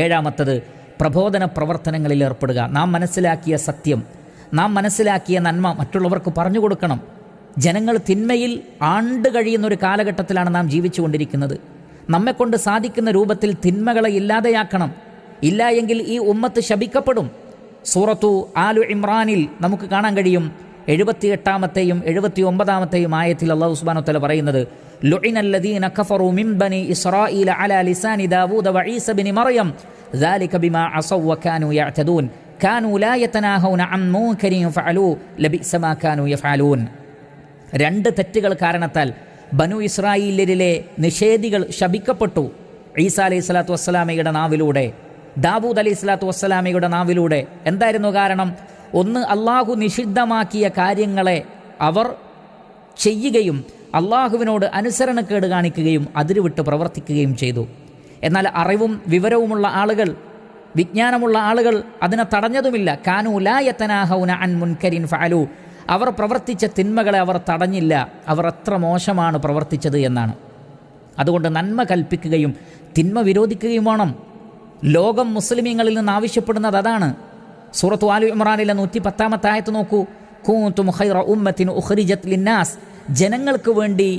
ഏഴാമത്തത് പ്രബോധന പ്രവർത്തനങ്ങളിൽ ഏർപ്പെടുക. നാം മനസ്സിലാക്കിയ സത്യം, നാം മനസ്സിലാക്കിയ നന്മ മറ്റുള്ളവർക്ക് പറഞ്ഞു കൊടുക്കണം. ജനങ്ങൾ തിന്മയിൽ ആണ്ട് കഴിയുന്നൊരു കാലഘട്ടത്തിലാണ് നാം ജീവിച്ചു കൊണ്ടിരിക്കുന്നത്. നമ്മെക്കൊണ്ട് സാധിക്കുന്ന രൂപത്തിൽ തിന്മകളെ ഇല്ലാതെയാക്കണം. ഇല്ല എങ്കിൽ ഈ ഉമ്മത്ത് ശപിക്കപ്പെടും. സൂറത്തു ആലു ഇമ്രാനിൽ നമുക്ക് കാണാൻ കഴിയും 78-ാമത്തെയും 79-ാമത്തെയും ആയത്തിൽ അല്ലാഹു സുബ്ഹാനഹു വ തആല പറയുന്നത് ലുഇനല്ലദീന കഫറു മിൻ ബനി ഇസ്രായീല അലാ ലിസാനി ദാവൂദ വഈസ ഇബ്നു മർയം ദാലിക ബിമാ അസൗ വകാനൂ യഅ്തദൂൻ കാനൂ ലാ യതനാഹൗന അൻ മുൻകരിൻ ഫഅലൂ ലബിഅസ മാ കാനൂ യഫഅലൂൻ. രണ്ട് തെറ്റുകൾ കാരണത്താൽ ബനു ഇസ്രായേലിലെ നിഷേധികൾ ശപിക്കപ്പെട്ടു. ഈസ അലൈഹി സ്വലാത്തു വസ്സലാമയുടെ നാവിലൂടെ, ദാവൂദ് അലൈഹി സ്വലാത്തു വസ്സലാമയുടെ നാവിലൂടെ. എന്തായിരുന്നു കാരണം? ഒന്ന്, അള്ളാഹു നിഷിദ്ധമാക്കിയ കാര്യങ്ങളെ അവർ ചെയ്യുകയും അള്ളാഹുവിനോട് അനുസരണക്കേട് കാണിക്കുകയും അതിരുവിട്ട് പ്രവർത്തിക്കുകയും ചെയ്തു. എന്നാൽ അറിവും വിവരവുമുള്ള ആളുകൾ, വിജ്ഞാനമുള്ള ആളുകൾ അതിനെ തടഞ്ഞതുമില്ല. കാനൂ ലാ യതനാഹൗന അൻ മുൻകരിൻ ഫഅലൂ. അവർ പ്രവർത്തിച്ച തിന്മകളെ അവർ തടഞ്ഞില്ല. അവർ എത്ര മോശമാണ് പ്രവർത്തിച്ചത് എന്നാണ്. അതുകൊണ്ട് നന്മ കൽപ്പിക്കുകയും തിന്മ വിരോധിക്കുകയും വേണം. ലോകം മുസ്ലിമീങ്ങളിൽ നിന്ന് ആവശ്യപ്പെടുന്നത് അതാണ്. സൂറത്തു ആലു ഇമ്രാനിലെ 110-ാമത്തെ ആയത്ത് നോക്കൂ. കുൻതും ഖൈറ ഉമ്മത്തിൻ ഉഖ്രിജത് ലിന്നാസ്. ജനങ്ങൾക്ക് വേണ്ടി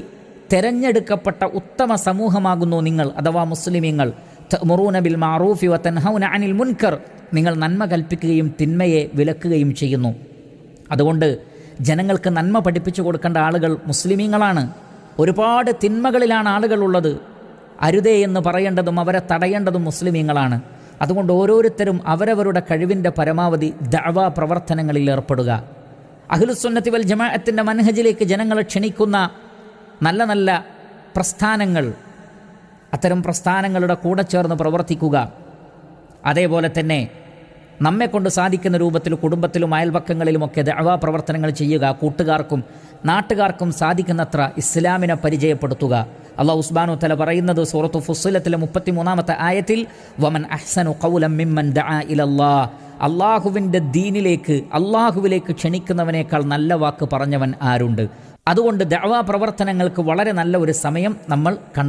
തെരഞ്ഞെടുക്കപ്പെട്ട ഉത്തമ സമൂഹമാകുന്നു നിങ്ങൾ, അഥവാ മുസ്ലിമീങ്ങൾ. തഅ്മുറൂന ബിൽ മഅറൂഫി വതൻഹൗന അനിൽ മുൻകർ. നിങ്ങൾ നന്മ കൽപ്പിക്കുകയും തിന്മയെ വിലക്കുകയും ചെയ്യുന്നു. അതുകൊണ്ട് ജനങ്ങൾക്ക് നന്മ പഠിപ്പിച്ചു കൊടുക്കേണ്ട ആളുകൾ മുസ്ലിമീങ്ങളാണ്. ഒരുപാട് തിന്മകളിലാണ് ആളുകളുള്ളത്. അരുതേ എന്ന് പറയേണ്ടതും അവരെ തടയേണ്ടതും മുസ്ലിമീങ്ങളാണ്. അതുകൊണ്ട് ഓരോരുത്തരും അവരവരുടെ കഴിവിൻ്റെ പരമാവധി ദഅ്വാ പ്രവർത്തനങ്ങളിൽ ഏർപ്പെടുക. അഹ്ലുസുന്നത്തി വൽ ജമാഅത്തിൻ്റെ മൻഹജിലേക്ക് ജനങ്ങളെ ക്ഷണിക്കുന്ന നല്ല നല്ല പ്രസ്ഥാനങ്ങൾ, അത്തരം പ്രസ്ഥാനങ്ങളുടെ കൂടെ ചേർന്ന് പ്രവർത്തിക്കുക. അതേപോലെ തന്നെ നമ്മെക്കൊണ്ട് സാധിക്കുന്ന രൂപത്തിൽ കുടുംബത്തിലും അയൽപക്കങ്ങളിലുമൊക്കെ ദഅ്വാ പ്രവർത്തനങ്ങൾ ചെയ്യുക. കൂട്ടുകാർക്കും നാട്ടുകാർക്കും സാധിക്കുന്നത്ര ഇസ്ലാമിനെ പരിചയപ്പെടുത്തുക. അല്ലാഹു സുബ്ഹാനഹു വ തആല പറയുന്നത് സൂറത്തു ഫുസ്സിലത്തിലെ 33-ാമത്തെ ആയത്തിൽ വമൻ അഹ്സനു ഖൗലൻ മിമ്മൻ ദഅ ഇലല്ലാഹ്. അള്ളാഹുവിൻ്റെ ദീനിലേക്ക്, അള്ളാഹുവിലേക്ക് ക്ഷണിക്കുന്നവനേക്കാൾ നല്ല വാക്ക് പറഞ്ഞവൻ ആരുണ്ട്? അതുകൊണ്ട് ദഅ്വാ പ്രവർത്തനങ്ങൾക്ക് വളരെ നല്ല ഒരു സമയം നമ്മൾ